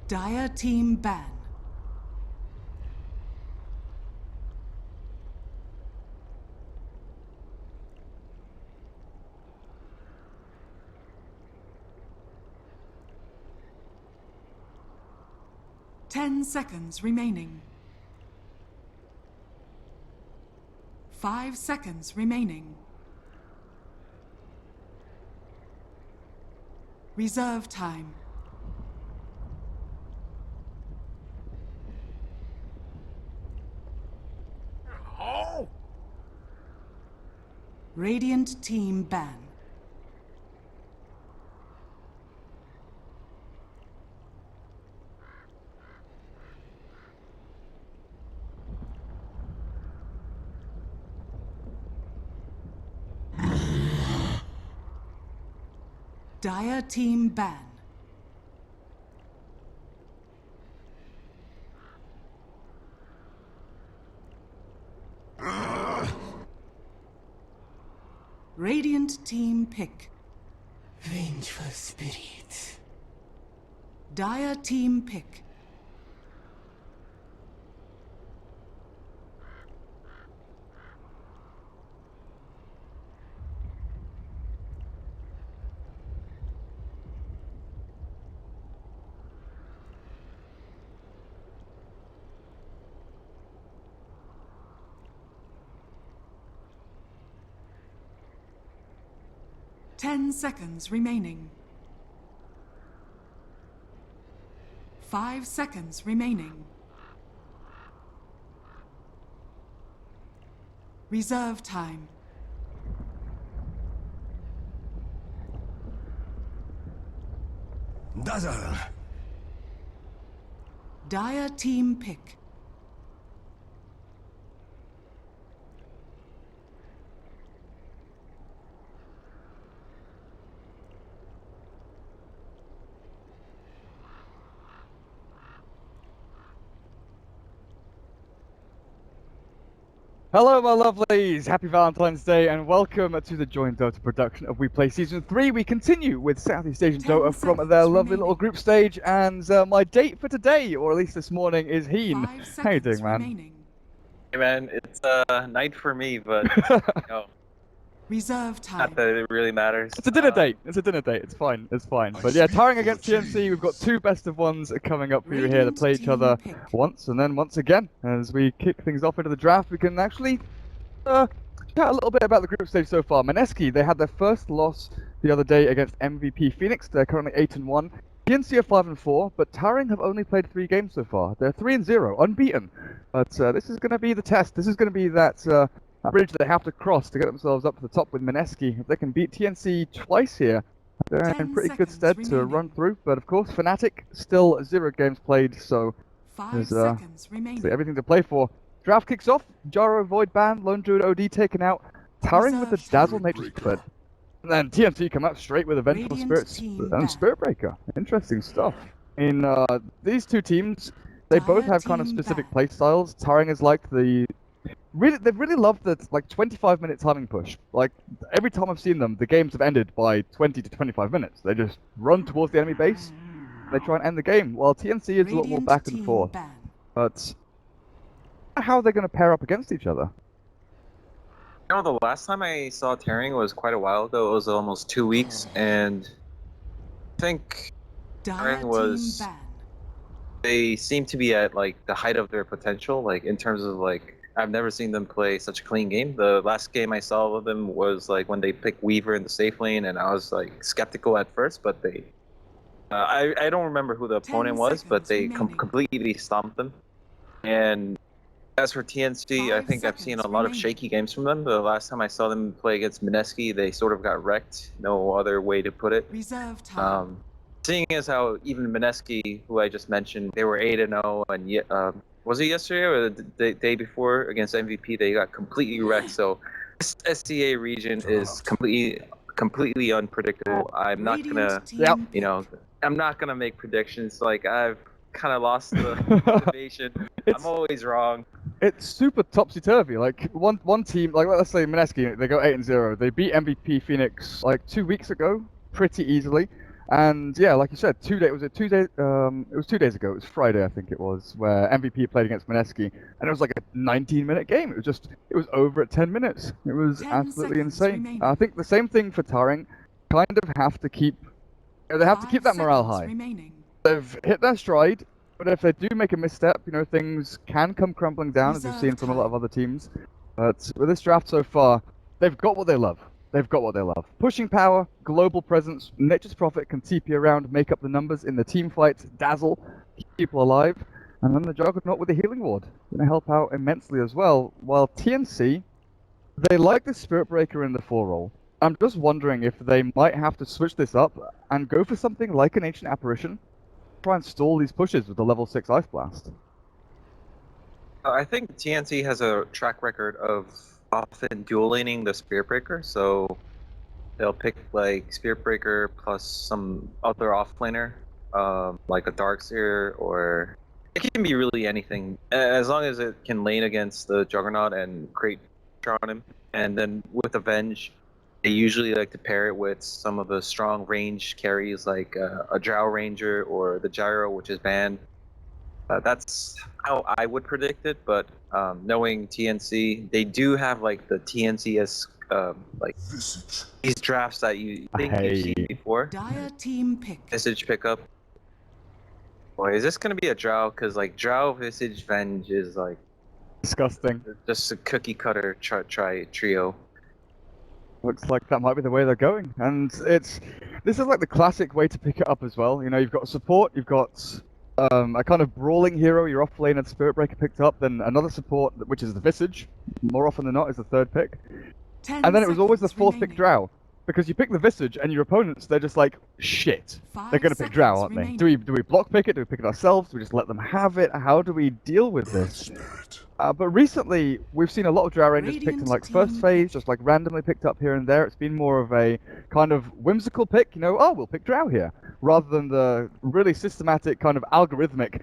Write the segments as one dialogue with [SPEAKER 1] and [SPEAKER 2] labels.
[SPEAKER 1] Dire team ban. Ten seconds remaining. 5 seconds remaining. Reserve time.
[SPEAKER 2] Oh!
[SPEAKER 1] Radiant team ban. Dire team ban. Radiant team pick.
[SPEAKER 2] Vengeful spirit.
[SPEAKER 1] Dire team pick. Ten seconds remaining. 5 seconds remaining. Reserve time.
[SPEAKER 2] Dazzle.
[SPEAKER 1] Dire team pick.
[SPEAKER 3] Hello my lovelies, happy Valentine's Day and welcome to the joint Dota production of WePlay Season 3. We continue with Southeast Asian Dota from their lovely little group stage, and my date for today, or at least this morning, is Heen. How you doing, man?
[SPEAKER 1] Remaining.
[SPEAKER 4] Hey man, it's night for me, but no,
[SPEAKER 1] Reserve time.
[SPEAKER 4] not that it really matters.
[SPEAKER 3] It's a dinner date. It's a dinner date. It's fine. It's fine. But yeah, tiring against TNC. We've got two best of ones coming up for you here to play each other once and then once again. As we kick things off into the draft, we can actually chat a little bit about the group stage so far. Mineski, they had their first loss the other day against MVP Phoenix. They're currently 8-1. TNC are 5-4, but Towering have only played 3 games so far. They're 3-0, unbeaten. But this is going to be the test. This is going to be that bridge they have to cross to get themselves up to the top with Mineski. If they can beat TNC twice here, they're in pretty good stead to run through. But of course, Fnatic still 0 games played, so
[SPEAKER 1] 5
[SPEAKER 3] there's
[SPEAKER 1] seconds remaining.
[SPEAKER 3] everything to play for. Draft kicks off. Jaro Void ban, Lone Druid OD taken out. Towering with the Dazzle Nature Split. And then TNC come out straight with a Vengeful Spirits and Spirit Breaker. Interesting stuff. In these two teams, they both have kind of specific play styles. Towering is like they've really loved the 25-minute timing push. Like every time I've seen them, the games have ended by 20 to 25 minutes. They just run towards the enemy base. They try and end the game. While TNC is a lot more back and forth. But how are they going to pair up against each other?
[SPEAKER 4] You know, the last time I saw Tearing was quite a while ago. It was almost 2 weeks, and I think Tearing was. They seem to be at like the height of their potential, like in terms of like. I've never seen them play such a clean game. The last game I saw of them was like when they picked Weaver in the safe lane, and I was like skeptical at first, but they. I don't remember who the opponent was, but they completely stomped them. And as for TNC, I think I've seen a lot of shaky games from them. The last time I saw them play against Mineski, they sort of got wrecked. No other way to put it.
[SPEAKER 1] Reserve time.
[SPEAKER 4] Seeing as how even Mineski, who I just mentioned, they were 8-0, and yet. Was it yesterday or the day before against MVP? They got completely wrecked. So this SCA region is completely unpredictable. I'm not gonna, I'm not gonna make predictions. Like I've kind of lost the motivation. I'm always wrong.
[SPEAKER 3] It's super topsy-turvy. Like one team, like let's say Mineski, they go 8-0. They beat MVP Phoenix like 2 weeks ago, pretty easily. And yeah, like you said, 2 days. Was it 2 days? It was 2 days ago. It was Friday, I think it was, where MVP played against Mineski, and it was like a 19-minute game. It was over at 10 minutes. It was
[SPEAKER 1] 10
[SPEAKER 3] absolutely
[SPEAKER 1] seconds
[SPEAKER 3] insane.
[SPEAKER 1] remaining.
[SPEAKER 3] I think the same thing for Taring. Kind of have to keep. They have to keep that morale high.
[SPEAKER 1] Remaining.
[SPEAKER 3] They've hit their stride, but if they do make a misstep, things can come crumbling down, as we've seen from a lot of other teams. But with this draft so far, they've got what they love. They've got what they love. Pushing power, global presence, Nature's Prophet can TP around, make up the numbers in the team fights, dazzle, keep people alive, and then the Juggernaut with the healing ward. Going to help out immensely as well. While TNC, they like the Spirit Breaker in the 4 role. I'm just wondering if they might have to switch this up and go for something like an Ancient Apparition. Try and stall these pushes with the level 6 Ice Blast.
[SPEAKER 4] I think TNC has a track record of often dual laning the Spirit Breaker, so they'll pick like Spirit Breaker plus some other offlaner, like a Darkseer, or it can be really anything, as long as it can lane against the Juggernaut and create pressure on him. And then with Avenge, they usually like to pair it with some of the strong range carries like a Drow Ranger or the Gyro, which is banned. That's how I would predict it, but knowing TNC, they do have like the TNCS like these drafts that you think you've seen before.
[SPEAKER 1] Dire team pick.
[SPEAKER 4] Visage pickup. Boy, is this gonna be a Drow? Because like Drow Visage Venge is like
[SPEAKER 3] disgusting.
[SPEAKER 4] Just a cookie cutter trio.
[SPEAKER 3] Looks like that might be the way they're going, and this is like the classic way to pick it up as well. You've got support, you've got a kind of brawling hero, your off-laner Spirit Breaker picked up, then another support, which is the Visage, more often than not, is the 3rd pick. And then it was always the 4th pick Drow, because you pick the Visage and your opponents, they're just like, shit, they're going to pick Drow, aren't they? Do we block pick it? Do we pick it ourselves? Do we just let them have it? How do we deal with this? But recently, we've seen a lot of Drow Rangers picked in like first phase, just like randomly picked up here and there. It's been more of a kind of whimsical pick, oh, we'll pick Drow here, rather than the really systematic kind of algorithmic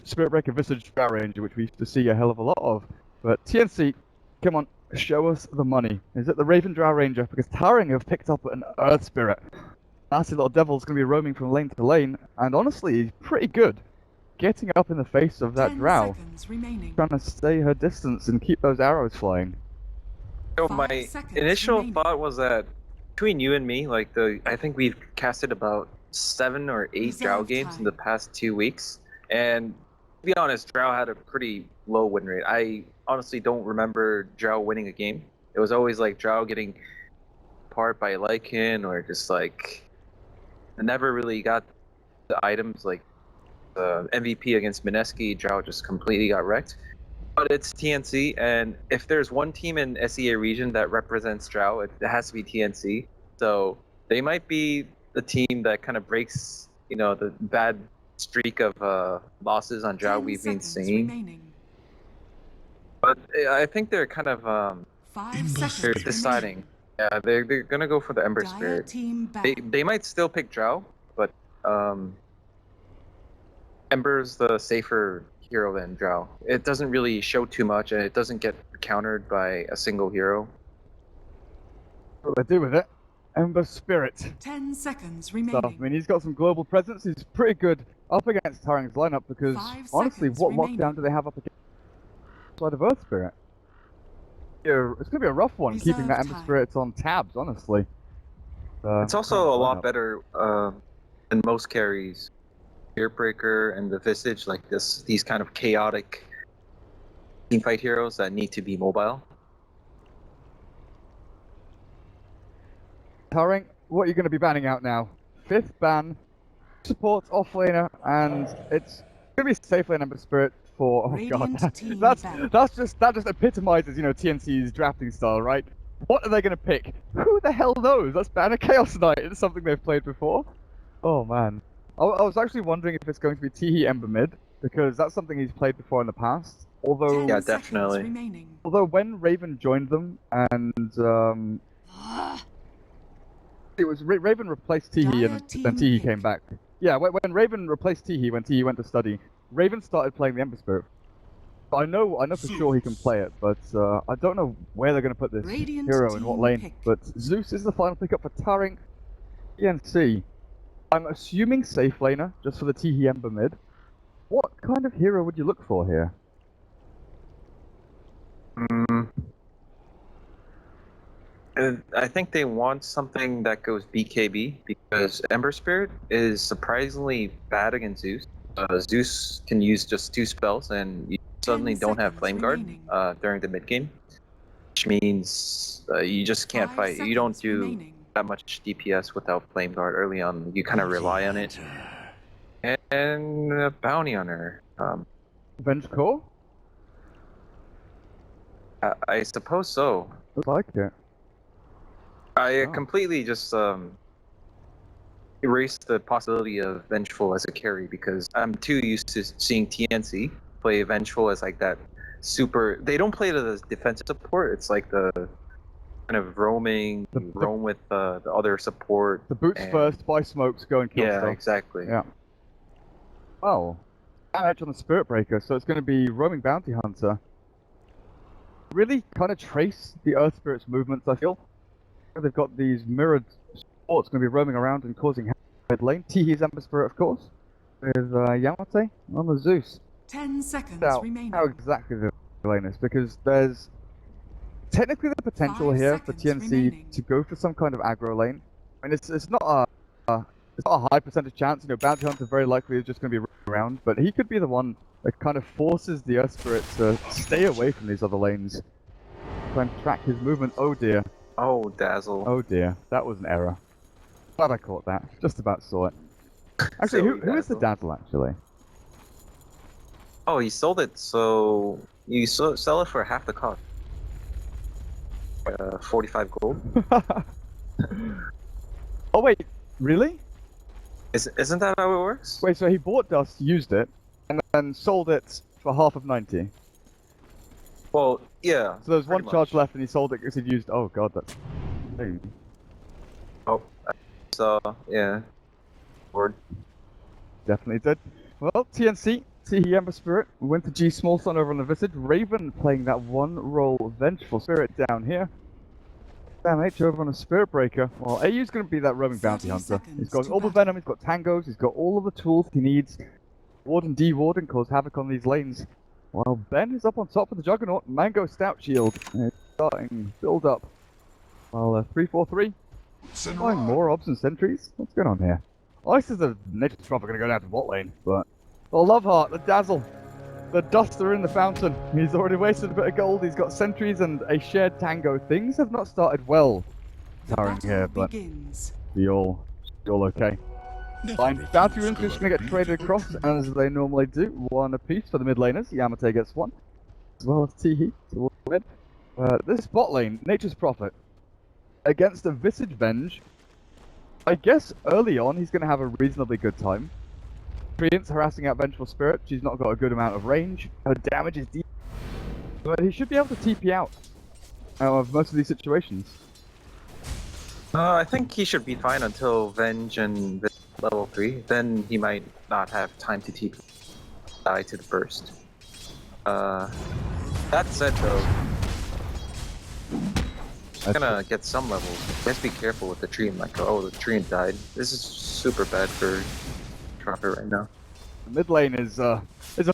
[SPEAKER 3] Spirit Breaker Visage Drow Ranger, which we used to see a hell of a lot of. But TNC, come on, show us the money. Is it the Raven Drow Ranger? Because Taring have picked up an Earth Spirit. Nasty little devil's going to be roaming from lane to lane, and honestly, he's pretty good. Getting up in the face of that Drow, trying to stay her distance and keep those arrows flying.
[SPEAKER 4] So my initial thought was that between you and me, like I think we've casted about 7 or 8 Drow games in the past 2 weeks, and to be honest, Drow had a pretty low win rate. I honestly don't remember Drow winning a game. It was always like Drow getting apart by Lycan, or just like I never really got the items like MVP against Mineski. Drow just completely got wrecked. But it's TNC, and if there's one team in SEA region that represents Drow, it has to be TNC. So they might be the team that kind of breaks, the bad streak of losses on Drow we've been seeing. But I think they're kind of they're deciding. Yeah, they're gonna go for the Ember Spirit. They might still pick Drow, but Ember's the safer hero than Drow. It doesn't really show too much, and it doesn't get countered by a single hero.
[SPEAKER 3] What do they do with it? Ember Spirit.
[SPEAKER 1] 10 seconds remaining.
[SPEAKER 3] So, I mean, he's got some global presence. He's pretty good up against Taring's lineup, because honestly, what lockdown do they have up against side of Earth Spirit? Yeah, it's going to be a rough one, keeping that Ember Spirit on tabs, honestly.
[SPEAKER 4] It's also a lot better than most carries. Spirit Breaker and the Visage, like these kind of chaotic teamfight heroes that need to be mobile.
[SPEAKER 3] Taring, what are you going to be banning out now? 5th ban, support offlaner, and it's going to be safe lane Ember Spirit for. Oh god, that just epitomizes TNC's drafting style, right? What are they going to pick? Who the hell knows? Let's ban a Chaos Knight. It's something they've played before. Oh man. I was actually wondering if it's going to be Teehee Ember mid, because that's something he's played before in the past. Although,
[SPEAKER 4] yeah, definitely.
[SPEAKER 3] Although when Raven joined them, and it was Raven replaced Teehee, and then Teehee came back. Yeah, when Raven replaced Teehee, when Teehee went to study, Raven started playing the Ember Spirit. I know for sure he can play it, but I don't know where they're going to put this hero in what lane. But Zeus is the final pickup for Taring. TNC. I'm assuming safe laner, just for the Teehee Ember mid. What kind of hero would you look for here?
[SPEAKER 4] I think they want something that goes BKB because Ember Spirit is surprisingly bad against Zeus. Zeus can use just 2 spells and you suddenly don't have Flame Guard during the mid game, which means you just can't fight. You don't do that much DPS without Flame Guard early on. You kind of rely on it. And a Bounty Hunter.
[SPEAKER 3] Venge Core?
[SPEAKER 4] I suppose so.
[SPEAKER 3] I like it.
[SPEAKER 4] I completely just erased the possibility of Vengeful as a carry because I'm too used to seeing TNC play Vengeful as like that super. They don't play it as defensive support. It's like the kind of roaming, roam with the other support.
[SPEAKER 3] The boots first, buy smokes, go and kill stuff.
[SPEAKER 4] Yeah, exactly.
[SPEAKER 3] Yeah. Oh, damage on the Spirit Breaker, so it's going to be roaming Bounty Hunter. Really kind of trace the Earth Spirit's movements, I feel. They've got these mirrored supports going to be roaming around and causing havoc mid lane. Teehee's Ember Spirit, of course, with Yamate on the Zeus.
[SPEAKER 1] 10 seconds remaining.
[SPEAKER 3] How exactly the lane is, because there's technically the potential
[SPEAKER 1] 5
[SPEAKER 3] here for
[SPEAKER 1] seconds
[SPEAKER 3] TNC
[SPEAKER 1] remaining.
[SPEAKER 3] to go for some kind of aggro lane. I mean, it's not a high percentage chance. You know, Bounty Hunter very likely is just going to be running around, but he could be the one that kind of forces the Earth Spirit to stay away from these other lanes. Try and track his movement. Oh dear.
[SPEAKER 4] Oh, Dazzle.
[SPEAKER 3] Oh dear, that was an error. Glad I caught that. Just about saw it. Actually, who is the Dazzle, actually?
[SPEAKER 4] Oh, he sold it, so you sell it for half the cost. 45 gold.
[SPEAKER 3] Oh wait, really?
[SPEAKER 4] Isn't that how it works?
[SPEAKER 3] Wait, so he bought Dust, used it, and then sold it for half of 90.
[SPEAKER 4] Well, yeah.
[SPEAKER 3] So there's one
[SPEAKER 4] pretty
[SPEAKER 3] charge
[SPEAKER 4] much.
[SPEAKER 3] left and he sold it because he'd used... Oh god, that's...
[SPEAKER 4] Oh, so, yeah. Word.
[SPEAKER 3] Definitely did. Well, TNC, Teehee Ember Spirit, went to G Small Sun over on the Visage. Raven playing that one role Vengeful Spirit down here. Sam H over on a Spirit Breaker. Well, AU's going to be that roaming Bounty Hunter. He's got Orb of Venom, he's got Tangos, he's got all of the tools he needs. Ward and de-ward and cause havoc on these lanes. While Ben is up on top of the Juggernaut, Mango Stout Shield. It's starting build up. While 3-4-3. Flying more obs and sentries. What's going on here? Ice is a Nature's Prophet going to go down to bot lane, but... Oh, Loveheart, the Dazzle. The Duster in the fountain. He's already wasted a bit of gold. He's got sentries and a shared Tango. Things have not started well. Towering here, but be all okay. Fine. Bounty runes just going to get traded across as they normally do. One apiece for the mid laners. Yamate gets one. As well as Teehee. So we'll win. This bot lane, Nature's Prophet, against a Visage Venge. I guess early on he's going to have a reasonably good time. Treant's harassing out Vengeful Spirit. She's not got a good amount of range. Her damage is deep. But he should be able to TP out of most of these situations.
[SPEAKER 4] I think he should be fine until Venge and level 3. Then he might not have time to TP. Die to the burst. That said though, he's gonna get some levels. Just be careful with the Treant. Like, oh, the Treant died. This is super bad for Trumpet right now.
[SPEAKER 3] The mid lane is a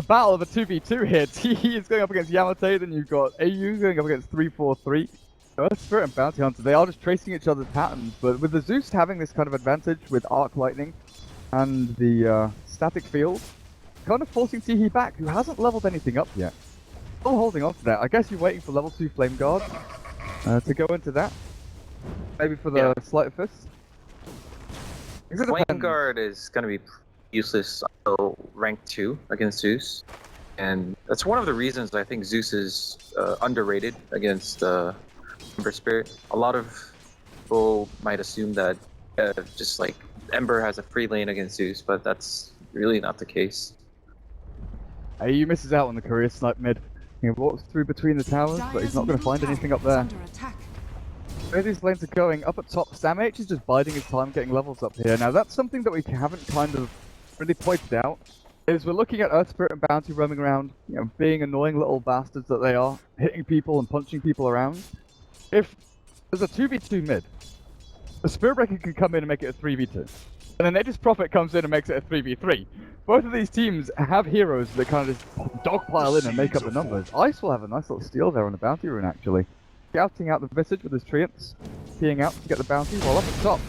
[SPEAKER 3] battle of a 2v2 here. Teehee is going up against Yamate, then you've got AU going up against 3-4-3. Earth Spirit and Bounty Hunter, they are just tracing each other's patterns, but with the Zeus having this kind of advantage with Arc Lightning and the Static Field, kind of forcing Teehee back, who hasn't leveled anything up yet. Still holding on to that. I guess you're waiting for level 2 Flame Guard to go into that. Maybe for the Sleight of Fist.
[SPEAKER 4] Flame Guard is going to be useless until rank 2 against Zeus. And that's one of the reasons I think Zeus is underrated against Ember Spirit. A lot of people might assume that just like Ember has a free lane against Zeus, but that's really not the case.
[SPEAKER 3] AU misses out on the career snipe mid. He walks through between the towers, but he's not going to find anything up there. Where these lanes are going, up at top, Sam H is just biding his time getting levels up here. Now that's something that we haven't kind of really pointed out, is we're looking at Earth Spirit and Bounty roaming around, you know, being annoying little bastards that they are, hitting people and punching people around. If there's a 2v2 mid, the Spirit Breaker can come in and make it a 3v2. And then Nature's Prophet comes in and makes it a 3v3. Both of these teams have heroes that kind of just dogpile in and make up the numbers. Ice will have a nice little steal there on the bounty rune, actually. Scouting out the Visage with his Treants, teeing out to get the bounty, while up at top,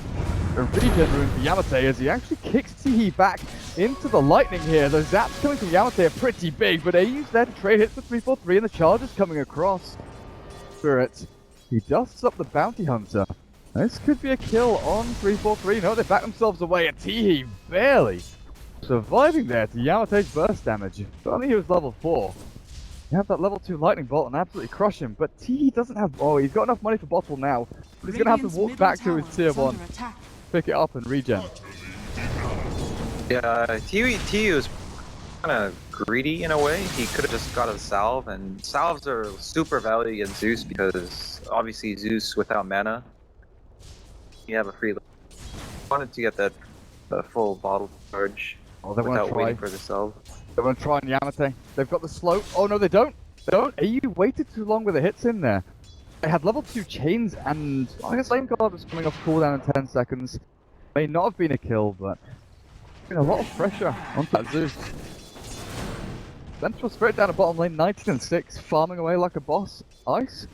[SPEAKER 3] a regen rune for Yamate as he actually kicks Teehee back into the lightning here. The zaps coming from Yamate are pretty big, but AU's there to trade hits for 3-4-3, and the charges coming across. Spirit, he dusts up the bounty hunter. This could be a kill on 3-4-3. No, they back themselves away, and Teehee barely surviving there to Yamate's burst damage. If only he was level 4. You have that level 2 lightning bolt and absolutely crush him, but Teehee doesn't have... Oh, he's got enough money for bottle now, but he's going to have to walk back to his tier 1, pick it up and regen.
[SPEAKER 4] Yeah, Teehee was kind of greedy in a way. He could have just got a salve, and salves are super valuable against Zeus because obviously Zeus without mana, you have a free... Wanted to get that full bottle charge without waiting for the salve.
[SPEAKER 3] They want to try on Yamate. They've got the slow. Oh no, they don't. They don't. AU waited too long with the hits in there. They had level 2 chains, and I guess Flame Guard was coming off cooldown in 10 seconds. May not have been a kill, but been a lot of pressure on that Zeus. Vengeful Spirit down at bottom lane, 19-6, farming away like a boss. Ice,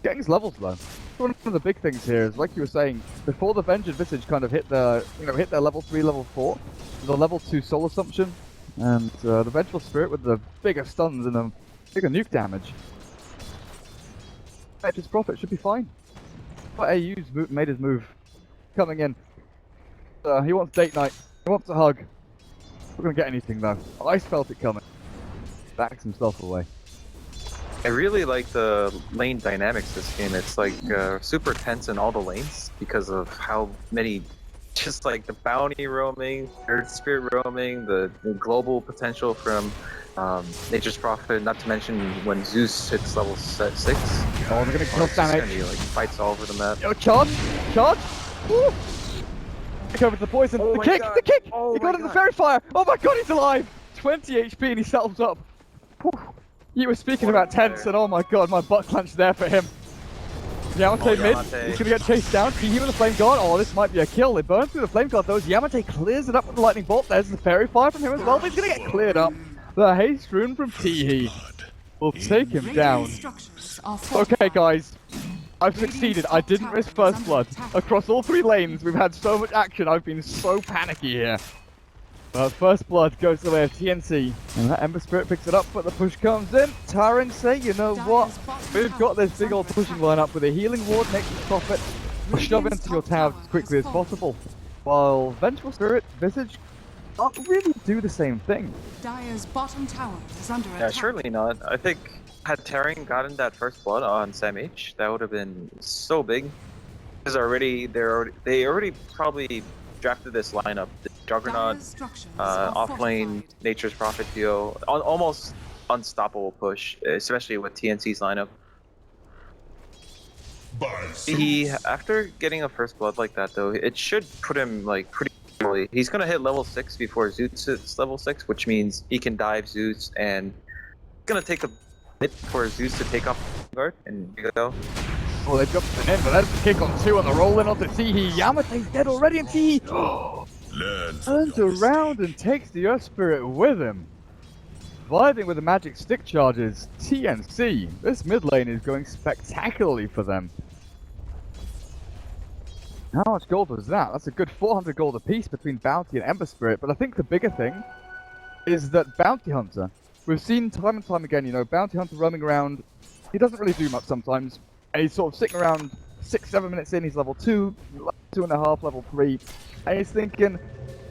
[SPEAKER 3] getting his levels low. One of the big things here is, like you were saying, before the Vengeance Visage kind of hit the, hit their level 3, level 4, the level 2 Soul Assumption. And the Vengeful Spirit with the bigger stuns and the bigger nuke damage. Nature's Prophet should be fine. But AU's made his move. Coming in. He wants date night. He wants a hug. Not gonna get anything though. Ice felt it coming. Backs himself away.
[SPEAKER 4] I really like the lane dynamics this game. It's like super tense in all the lanes because of how many... Just like the bounty roaming, Earth Spirit roaming, the global potential from Nature's Prophet, not to mention when Zeus hits level 6.
[SPEAKER 3] Oh, they're gonna kill damage.
[SPEAKER 4] Like fights all over the map.
[SPEAKER 3] Yo, charge! Charge! Woo! Kick over to the poison.
[SPEAKER 4] Oh
[SPEAKER 3] the kick!
[SPEAKER 4] God.
[SPEAKER 3] The kick!
[SPEAKER 4] Oh
[SPEAKER 3] he got in the Fairy Fire! Oh my god, he's alive! 20 HP and he settles up. Whew. You were speaking about tense, and oh my god, my butt clenched there for him. Yamate mid, he's gonna get chased down. Teehee with the Flame Guard. Oh, this might be a kill. They burn through the Flame Guard though. Yamate clears it up with the Lightning Bolt. There's the Fairy Fire from him as well, but he's gonna get cleared up. The Haste Rune from Teehee will take him down. Okay, guys. I've succeeded. I didn't risk first blood. Across all 3 lanes, we've had so much action. I've been so panicky here. But first blood goes the way of TNC. And that Ember Spirit picks it up, but the push comes in. Taryn say, you know what? We've got this big old pushing lineup with a healing ward next to Prophet. Shove into your tower as quickly as possible. While Vengeful Spirit, Visage can't really do the same thing.
[SPEAKER 1] Dire's bottom tower is under attack.
[SPEAKER 4] Yeah, surely not. I think had Terran gotten that first blood on Sam H, that would have been so big. Because they already probably drafted this lineup. The Juggernaut, off-lane, Nature's Prophet duo, almost unstoppable push, especially with TNC's lineup. After getting a first blood like that though, it should put him like pretty early. He's gonna hit level 6 before Zeus hits level 6, which means he can dive Zeus, and it's gonna take a bit for Zeus to take off guard, and you go.
[SPEAKER 3] Oh, they dropped it in, but that's the kick on 2 on the roll in onto Teehee. Yamate's dead already, and Teehee turns around and takes the Earth Spirit with him. Surviving with the magic stick charges, TNC. This mid lane is going spectacularly for them. How much gold was that? That's a good 400 gold apiece between Bounty and Ember Spirit, but I think the bigger thing is that Bounty Hunter, we've seen time and time again, you know, Bounty Hunter roaming around, he doesn't really do much sometimes, and he's sort of sitting around 6-7 minutes in, he's level 2, 2.5, level 3, and he's thinking,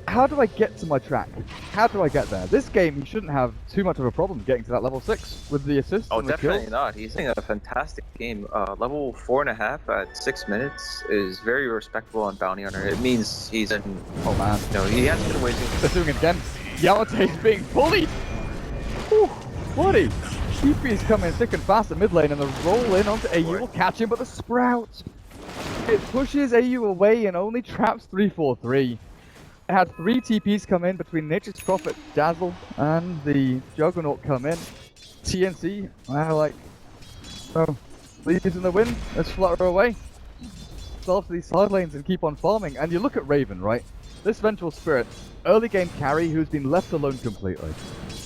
[SPEAKER 3] how do I get to my track? How do I get there? This game, he shouldn't have too much of a problem getting to that level 6 with the assist.
[SPEAKER 4] Oh,
[SPEAKER 3] and the
[SPEAKER 4] definitely
[SPEAKER 3] kills.
[SPEAKER 4] not. He's having a fantastic game. Level 4.5 at 6 minutes is very respectable on Bounty Hunter. It means he's in...
[SPEAKER 3] Oh man.
[SPEAKER 4] No, he hasn't been waiting.
[SPEAKER 3] They're doing it again. Yamate's being bullied! Whew, bloody! TP's coming thick and fast at mid lane, and the roll in onto AU will catch him, but the Sprout! It pushes AU away and only traps 3-4-3. It had 3 TPs come in between Nature's Prophet, Dazzle, and the Juggernaut come in. TNC, like, oh, leaves in the wind, let's flutter away. Solve to these side lanes and keep on farming. And you look at Raven, right? This Vengeful Spirit, early game carry who's been left alone completely.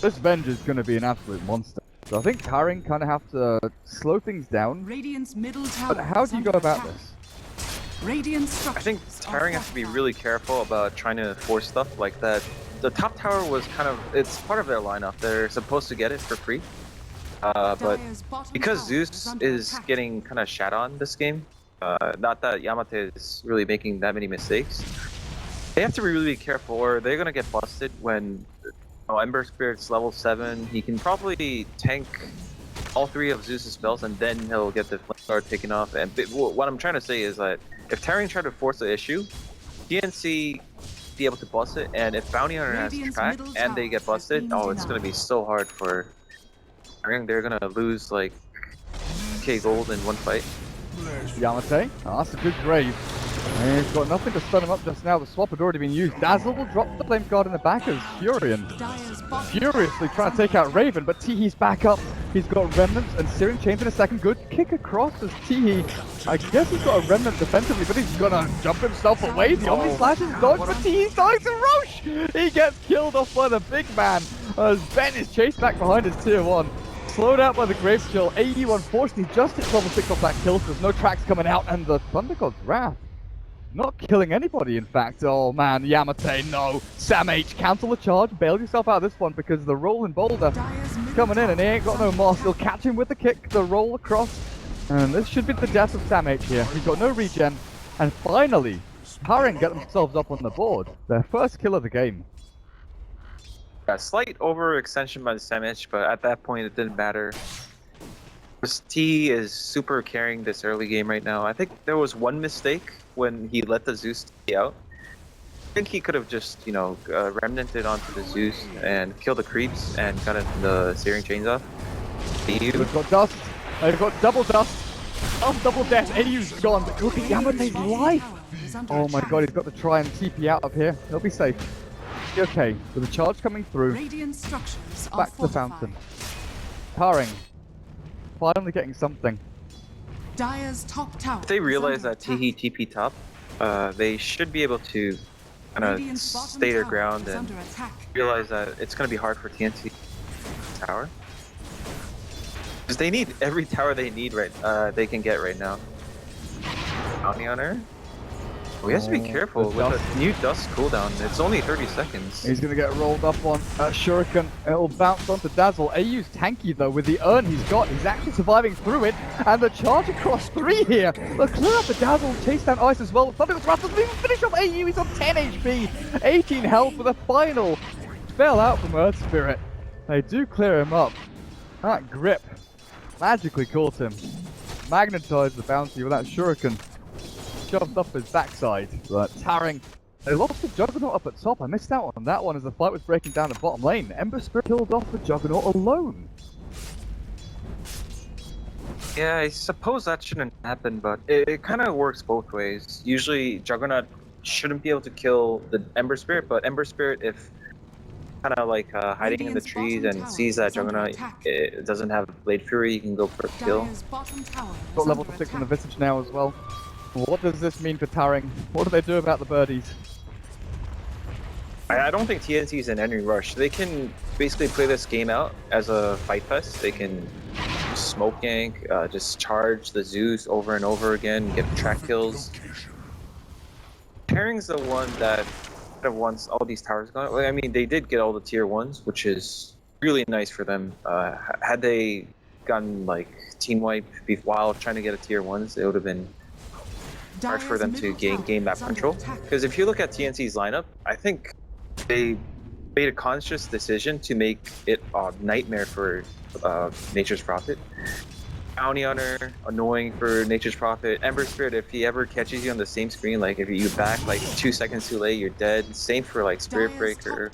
[SPEAKER 3] This Venge is going to be an absolute monster. So I think Towering kind of have to slow things down.
[SPEAKER 1] Radiant's middle tower.
[SPEAKER 3] But how do you go about this?
[SPEAKER 1] Radiant's
[SPEAKER 4] I think Towering has to be really careful about trying to force stuff like that. The top tower was kind of, it's part of their lineup. They're supposed to get it for free. But because Zeus is getting kind of shat on this game, not that Yamate is really making that many mistakes, they have to be really careful or they're going to get busted when Ember Spirit's level 7. He can probably tank all 3 of Zeus's spells and then he'll get the Flame Guard taken off. And what I'm trying to say is that if Towering tried to force the issue, TNC be able to bust it, and if Bounty Hunter has track and they get busted, oh, it's going to be so hard for Towering. They're going to lose like K gold in one fight.
[SPEAKER 3] Yamate, oh, that's a good grave. And he's got nothing to stun him up just now. The swap had already been used. Dazzle will drop the Flame Guard in the back as Furion furiously trying to take out Raven, but Teehee's back up. He's got Remnants and Searing Chains in a second. Good kick across as Teehee. I guess he's got a Remnant defensively, but he's gonna jump himself away. The Omni Slash is dodged, but Teehee's going to Roche! He gets killed off by the big man as Ben is chased back behind his tier 1. Slowed out by the Grave Chill. AU unfortunately just hits level 6 off that kill, so there's no tracks coming out, and the Thunder God's Wrath not killing anybody, in fact. Oh man, Yamate, no. Sam H, cancel the charge, bail yourself out of this one because the rolling boulder coming in and he ain't got no moss. He'll catch him with the kick, the roll across, and this should be the death of Sam H here. He's got no regen, and finally, Towering get themselves up on the board. Their first kill of the game.
[SPEAKER 4] A slight overextension by the Sam H, but at that point it didn't matter. T is super carrying this early game right now. I think there was one mistake when he let the Zeus T out. I think he could have just, remnanted onto the Zeus and killed the creeps and gotten the Searing Chains off.
[SPEAKER 3] We've got dust. They've got double dust. Double death. AU's gone. But look at Yamate's life. Oh my god, he's got to try and TP out of here. He'll be safe. Okay, with the charge coming through. Back to the fountain. Towering. Finally getting something.
[SPEAKER 1] Dire's top tower.
[SPEAKER 4] If they realize that Teehee TP top, they should be able to kind of stay their ground and realize that it's going to be hard for TNC tower. Because they need every tower they need they can get right now. Bounty Hunter. We have to be careful with the new dust cooldown. It's only 30 seconds.
[SPEAKER 3] He's going to get rolled up on Shuriken. It'll bounce onto Dazzle. AU's tanky though with the urn he's got. He's actually surviving through it. And the charge across 3 here. They'll clear up the Dazzle, chase down Ice as well. Thunder God's Wrath doesn't even finish off AU. He's on 10 HP. 18 health with a final spell out from Earth Spirit. They do clear him up. That grip magically caught him. Magnetized the bounty with that Shuriken. Shoved up his backside, but Towering, they lost the Juggernaut up at top. I missed out on that one as the fight was breaking down the bottom lane. Ember Spirit killed off the Juggernaut alone.
[SPEAKER 4] Yeah, I suppose that shouldn't happen, but it kind of works both ways. Usually Juggernaut shouldn't be able to kill the Ember Spirit, but Ember Spirit, if kind of like hiding in the trees and sees that Juggernaut it doesn't have Blade Fury, you can go for a kill.
[SPEAKER 3] Got level 6 on the Visage now as well. What does this mean for Towering? What do they do about the birdies?
[SPEAKER 4] I don't think TNC is in any rush. They can basically play this game out as a fight fest. They can smoke gank, just charge the Zeus over and over again, get track kills. Towering the one that wants all these towers going. I mean, they did get all the tier 1s, which is really nice for them. Had they gotten like team wipe while trying to get a tier 1s, it would have been hard for them to gain map control. Because if you look at TNC's lineup, I think they made a conscious decision to make it a nightmare for Nature's Prophet. Bounty Hunter, annoying for Nature's Prophet. Ember Spirit, if he ever catches you on the same screen, like if you back like 2 seconds too late, you're dead. Same for like Spirit Breaker.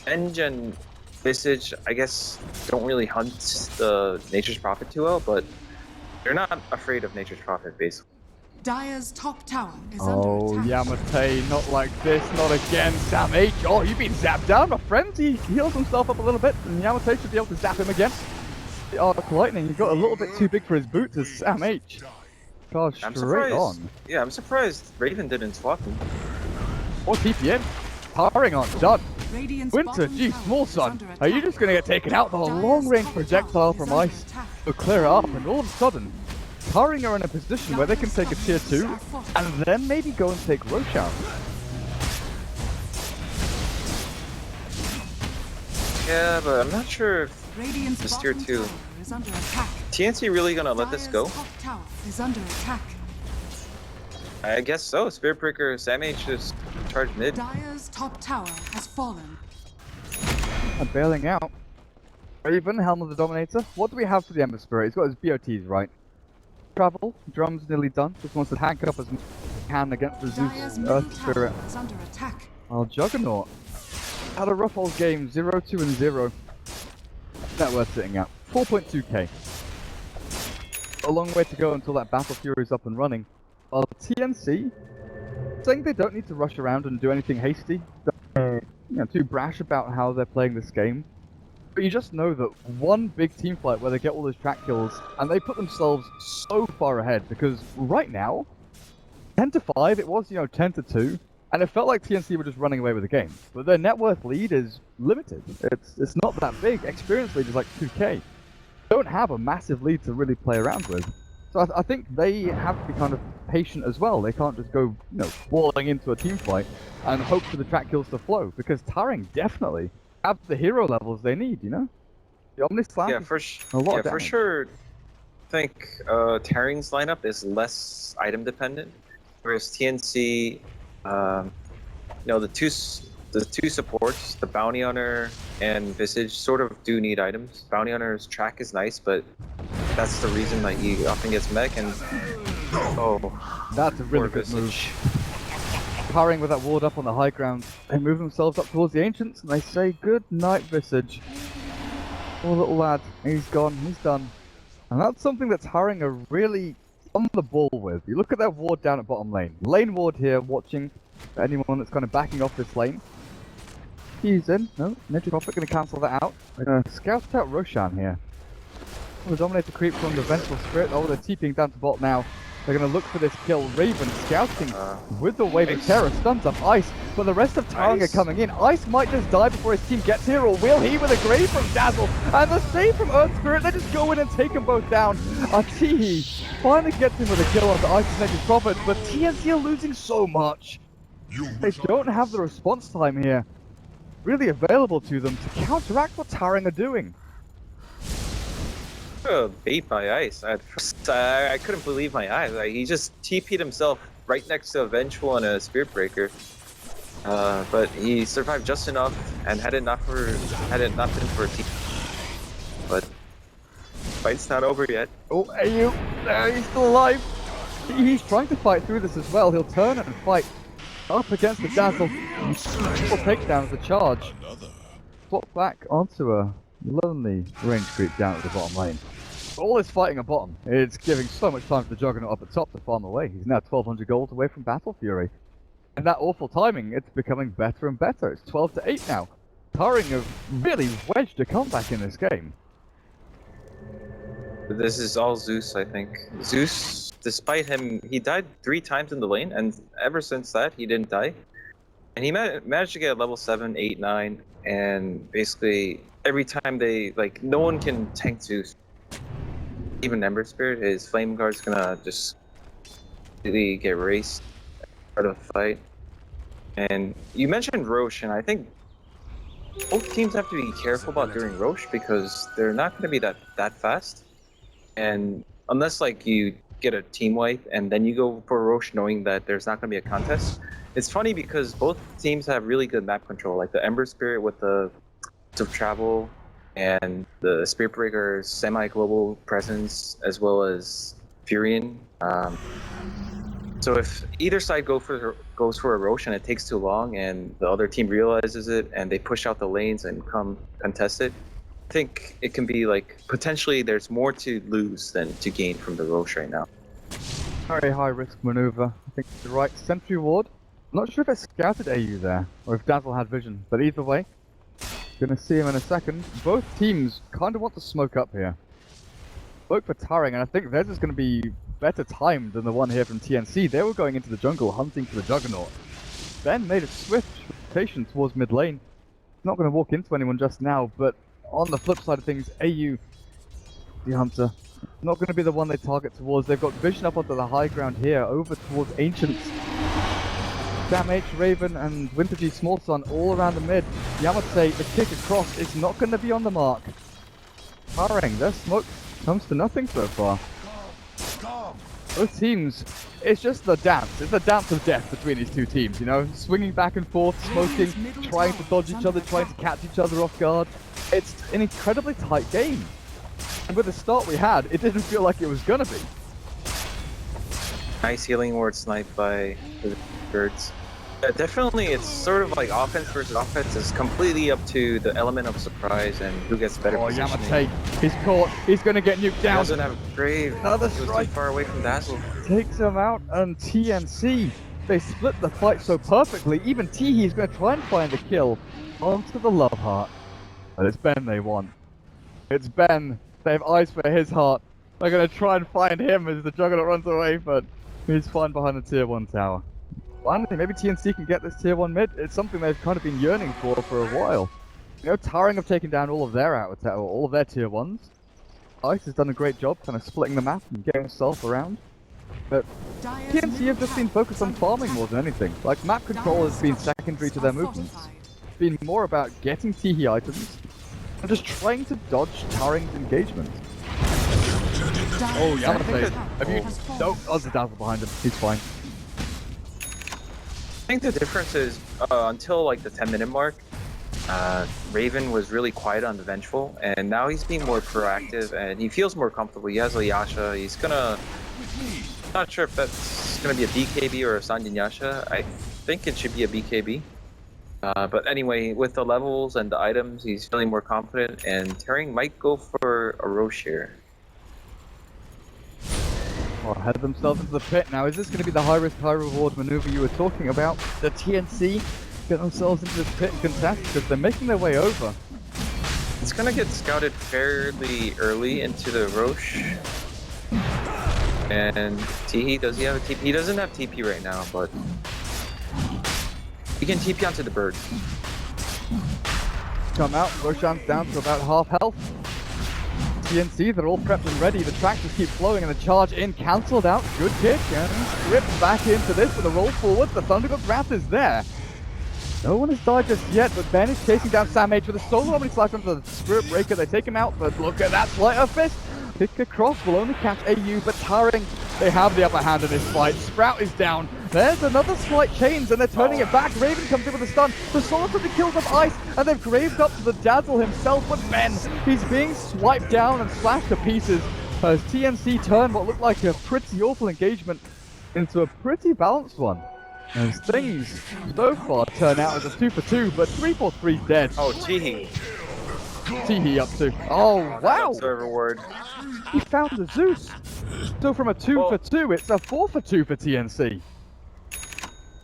[SPEAKER 4] Enge and Visage, I guess, don't really hunt the Nature's Prophet too well, but they're not afraid of Nature's Prophet, basically.
[SPEAKER 1] Dire's top tower is under attack.
[SPEAKER 3] Yamate, not like this, not again. Sam H. Oh, you've been zapped down, my friend. He heals himself up a little bit, and Yamate should be able to zap him again. The Arc Lightning, he got a little bit too big for his boots as Sam H. Charged straight on.
[SPEAKER 4] Yeah, I'm surprised Raven didn't swap him.
[SPEAKER 3] Or TP in. Tarring on done.
[SPEAKER 1] Radiant's
[SPEAKER 3] Winter,
[SPEAKER 1] bottom
[SPEAKER 3] gee,
[SPEAKER 1] tower
[SPEAKER 3] small
[SPEAKER 1] is
[SPEAKER 3] son,
[SPEAKER 1] under
[SPEAKER 3] are you
[SPEAKER 1] attack.
[SPEAKER 3] just gonna get taken out? The
[SPEAKER 1] Dire's
[SPEAKER 3] long-range
[SPEAKER 1] top
[SPEAKER 3] projectile
[SPEAKER 1] tower
[SPEAKER 3] from
[SPEAKER 1] is under
[SPEAKER 3] Ice
[SPEAKER 1] attack.
[SPEAKER 3] will clear it up, and all of a sudden, Tarring are in a position where they can take a tier 2, and then maybe go and take Roche out.
[SPEAKER 4] Yeah, but I'm not sure if
[SPEAKER 1] Radiant's
[SPEAKER 4] This tier
[SPEAKER 1] bottom
[SPEAKER 4] 2.
[SPEAKER 1] tower is under attack.
[SPEAKER 4] TNC really gonna let this go.
[SPEAKER 1] Dire's top tower is under attack.
[SPEAKER 4] I guess so. Spirit Breaker, Sam H just charged mid.
[SPEAKER 1] Dire's top tower has fallen.
[SPEAKER 3] And bailing out. Raven, Helm of the Dominator. What do we have for the Ember Spirit? He's got his BOTs, right? Travel, drums nearly done. Just wants to tank up as much as he can against the
[SPEAKER 1] Dire's
[SPEAKER 3] Zeus
[SPEAKER 1] middle
[SPEAKER 3] Earth Spirit.
[SPEAKER 1] tower is under attack.
[SPEAKER 3] Well, Juggernaut had a rough old game, 0-2 and 0. Net worth sitting at 4.2k. A long way to go until that Battle Fury is up and running. While TNC saying they don't need to rush around and do anything hasty, too brash about how they're playing this game. But you just know that one big team fight where they get all those track kills and they put themselves so far ahead, because right now, 10-5, it was 10-2, and it felt like TNC were just running away with the game. But their net worth lead is limited. It's not that big. Experience lead is like 2k. They don't have a massive lead to really play around with. So I think they have to be kind of patient as well. They can't just go, walling into a team fight and hope for the track kills to flow, because Tarring definitely have the hero levels they need, The Omnislam
[SPEAKER 4] Yeah, for sure. I think Tarring's lineup is less item dependent, whereas TNC, the two supports, the Bounty Hunter and Visage, sort of do need items. Bounty Hunter's track is nice, but that's the reason that he often gets mech, and
[SPEAKER 3] that's a really good move. Tarring with that ward up on the high ground, they move themselves up towards the Ancients, and they say, good night, Visage. Poor little lad, he's gone, he's done. And that's something that Tarring are really on the ball with. You look at their ward down at bottom lane. Lane ward here, watching anyone that's kind of backing off this lane. He's in. No, Ninja Prophet going to cancel that out. They're going to scout out Roshan here. The Dominator creep from the Vengeful Spirit. Oh, they're TPing down to bot now. They're going to look for this kill. Raven scouting with the wave of terror. Stuns up Ice, but the rest of Tarring are coming in. Ice might just die before his team gets here, or will he, with a grave from Dazzle? And the save from Earth Spirit. They just go in and take them both down. Atihi finally gets him with a kill onto Ice's Ninja Prophet, but TNC are losing so much. They don't have the response time here really available to them to counteract what Tarring are doing.
[SPEAKER 4] Bait by Ice. I couldn't believe my eyes. He just TP'd himself right next to a Vengeful and a Spirit Breaker. But he survived just enough, and had it not been for a team. But fight's not over yet.
[SPEAKER 3] Oh, Ayu! There, he's still alive! He's trying to fight through this as well. He'll turn and fight up against the Dazzle. Full takedown as a charge. Swap back onto a lonely range creep down at the bottom lane. All this fighting at bottom, it's giving so much time for the Juggernaut up at top to farm away. He's now 1200 gold away from Battle Fury. And that awful timing, it's becoming better and better. It's 12-8 now. Tarring have really wedged a comeback in this game.
[SPEAKER 4] This is all Zeus, I think. Zeus, despite him, he died 3 times in the lane, and ever since that, he didn't die. And he managed to get level 7, 8, 9, and basically every time they, no one can tank Zeus. Even Ember Spirit, his Flame Guard's gonna just completely get raced out of the fight. And you mentioned Roche, and I think both teams have to be careful about doing Roche, because they're not gonna be that fast. And unless you get a team wipe and then you go for Roche knowing that there's not going to be a contest. It's funny because both teams have really good map control, like the Ember Spirit with the travel and the Spirit Breaker's semi-global presence, as well as Furion. So if either side goes for a Roche and it takes too long and the other team realizes it and they push out the lanes and come contest it, I think it can be potentially there's more to lose than to gain from the Roche right now.
[SPEAKER 3] Very high risk maneuver. I think the right sentry ward. I'm not sure if it scouted AU there or if Dazzle had vision, but either way, gonna see him in a second. Both teams kind of want to smoke up here. Smoke for Tarring, and I think theirs is going to be better timed than the one here from TNC. They were going into the jungle hunting for the Juggernaut. Ben made a swift rotation towards mid lane. Not going to walk into anyone just now, but on the flip side of things, AU, the Hunter, not going to be the one they target towards. They've got vision up onto the high ground here, over towards Ancients. Sam H, Raven, and Winter G Small Sun all around the mid. Yamate, the kick across is not going to be on the mark. Firing, their smoke comes to nothing so far. Both teams, it's just the dance. It's the dance of death between these two teams, you know? Swinging back and forth, smoking, trying to dodge each other, trying to catch each other off guard. It's an incredibly tight game. And with the start we had, it didn't feel like it was gonna be.
[SPEAKER 4] Nice healing ward snipe by the birds. Yeah, definitely, it's sort of like offense versus offense. It's completely up to the element of surprise and who gets better positioning.
[SPEAKER 3] Yamate, he's caught. He's going to get nuked down.
[SPEAKER 4] Doesn't have Grave.
[SPEAKER 3] Another
[SPEAKER 4] He was
[SPEAKER 3] strike.
[SPEAKER 4] too far away from Dazzle.
[SPEAKER 3] Takes him out, and TNC, they split the fight so perfectly. Even Teehee going to try and find the kill onto the love heart. But it's Ben they want. It's Ben. They have eyes for his heart. They're going to try and find him as the Juggernaut runs away, but he's fine behind the tier 1 tower. Finally, maybe TNC can get this tier 1 mid. It's something they've kind of been yearning for a while. You know, Towering have taken down all of their all of their tier 1s. Ice has done a great job kind of splitting the map and getting himself around. But TNC have just been focused on farming more than anything. Like, map control has been secondary to their movements. It's been more about getting Teehee items and just trying to dodge Towering's engagement. Oh, Yamate. Have you... No, there's a Dazzle behind him. He's fine.
[SPEAKER 4] I think the difference is until like the 10-minute mark, Raven was really quiet on the Vengeful, and now he's being more proactive and he feels more comfortable. He has a Yasha. He's gonna... Not sure if that's gonna be a BKB or a Sanjin Yasha. I think it should be a BKB. But anyway, with the levels and the items, he's feeling more confident, and Taring might go for a Roche here.
[SPEAKER 3] Well, head themselves into the pit now. Is this going to be the high risk, high reward maneuver you were talking about? The TNC get themselves into this pit and contest because they're making their way over.
[SPEAKER 4] It's gonna get scouted fairly early into the Roche. And Teehee, does he have a TP? He doesn't have TP right now, but he can TP onto the bird.
[SPEAKER 3] Come out, Roshan's down to about half health. TNC, they're all prepped and ready. The tractors keep flowing and the charge in cancelled out. Good kick and ripped back into this with a roll forward. The Thunderbolt Wrath is there. No one has died just yet, but Ben is chasing down Sam H with a solo omni slice onto the Spirit Breaker. They take him out, but look at that Sleight of Fist. Kick across will only catch AU, but Towering, they have the upper hand in this fight. Sprout is down. There's another slight change, and they're turning it back. Raven comes in with a stun. The Solar quickly kills off Ice, and they've graved up to the Dazzle himself. But Ben, he's being swiped down and slashed to pieces as TNC turn what looked like a pretty awful engagement into a pretty balanced one. As things so far turn out as a 2 for 2, but 3 for 3 dead.
[SPEAKER 4] Oh, Teehee.
[SPEAKER 3] Teehee up to. Oh, wow!
[SPEAKER 4] Observer ward.
[SPEAKER 3] He found the Zeus. So from a 2 for 2, it's a 4 for 2 for TNC.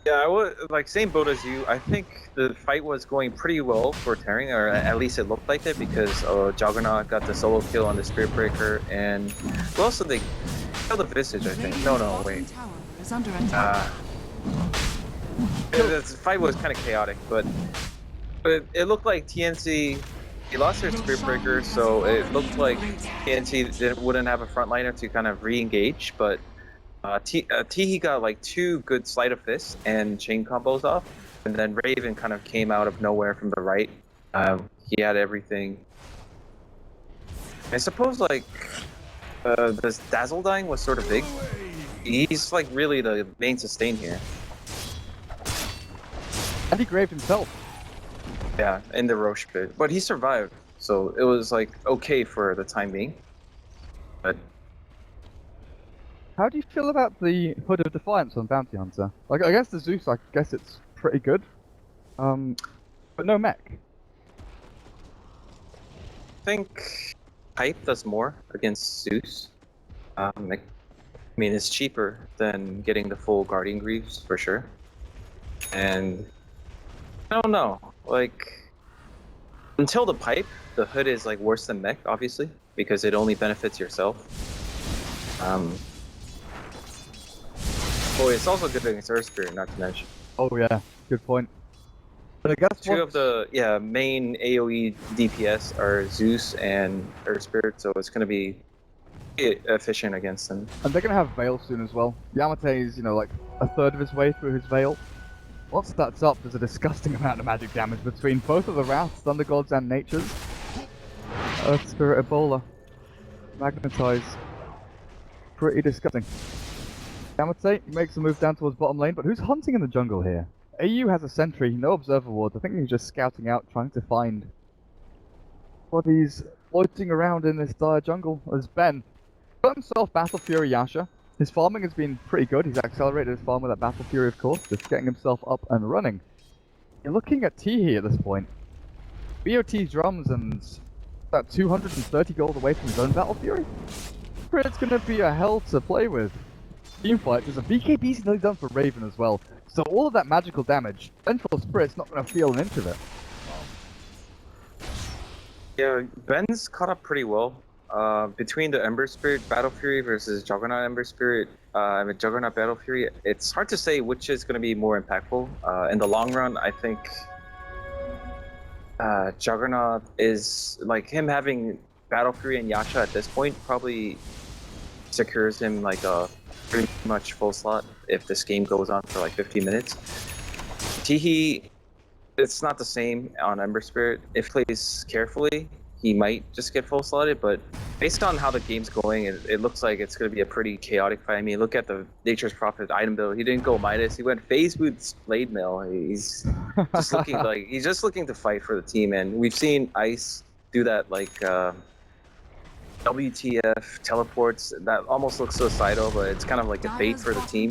[SPEAKER 4] Yeah, I was like same boat as you. I think the fight was going pretty well for Taring, or at least it looked like it, because Juggernaut got the solo kill on the Spirit Breaker, and who else did they kill? The Visage, I think. No, wait. The fight was kind of chaotic, but it looked like TNC. He lost their Spirit Breaker, so it looked like TNC wouldn't have a frontliner to kind of re-engage, but Teehee got like 2 good Sleight of Fists and chain combos off, and then Raven kind of came out of nowhere from the right. He had everything. I suppose like this Dazzle dying was sort of big. He's like really the main sustain here.
[SPEAKER 3] And he graved himself.
[SPEAKER 4] Yeah, in the Roche pit. But he survived, so it was like okay for the time being. But
[SPEAKER 3] how do you feel about the Hood of Defiance on Bounty Hunter? Like, I guess the Zeus, I guess it's pretty good. But no mech.
[SPEAKER 4] I think Pipe does more against Zeus. I mean, it's cheaper than getting the full Guardian Greaves, for sure. And I don't know, like, until the Pipe, the Hood is like worse than mech, obviously, because it only benefits yourself. Oh, it's also good against Earth Spirit, not to mention.
[SPEAKER 3] Oh yeah. Good point. But I guess
[SPEAKER 4] Two of the main AoE DPS are Zeus and Earth Spirit, so it's gonna be efficient against them.
[SPEAKER 3] And they're gonna have Veil soon as well. Yamate is, you know, like a third of his way through his Veil. Once that's up, there's a disgusting amount of magic damage between both of the Wraths, Thunder Gods, and Natures. Earth Spirit Ebola. Magnetize. Pretty disgusting. Yamate makes a move down towards bottom lane, but who's hunting in the jungle here? AU has a sentry, no observer wards. I think he's just scouting out, trying to find bodies floating around in this dire jungle. As Ben got himself Battle Fury Yasha. His farming has been pretty good. He's accelerated his farm with that Battle Fury, of course, just getting himself up and running. You're looking at Teehee at this point. BOT's drums and about 230 gold away from his own Battle Fury. It's gonna be a hell to play with. Teamfight, there's a BKB's nearly done for Raven as well. So all of that magical damage, Vengeful Spirit's not gonna feel an inch of it.
[SPEAKER 4] Yeah, Ben's caught up pretty well. Between the Ember Spirit Battle Fury versus Juggernaut Ember Spirit, and Juggernaut Battle Fury, it's hard to say which is going to be more impactful. In the long run, I think Juggernaut is, like, him having Battle Fury and Yasha at this point probably secures him like a pretty much full slot if this game goes on for like 15 minutes. Teehee, it's not the same on Ember Spirit. If he plays carefully, he might just get full slotted, but based on how the game's going, it looks like it's going to be a pretty chaotic fight. I mean, look at the Nature's Prophet item build. He didn't go Midas. He went Phase Boots Blade Mail. He's just looking like he's just looking to fight for the team, and we've seen Ice do that, like WTF teleports. That almost looks suicidal, but it's kind of like a bait for the team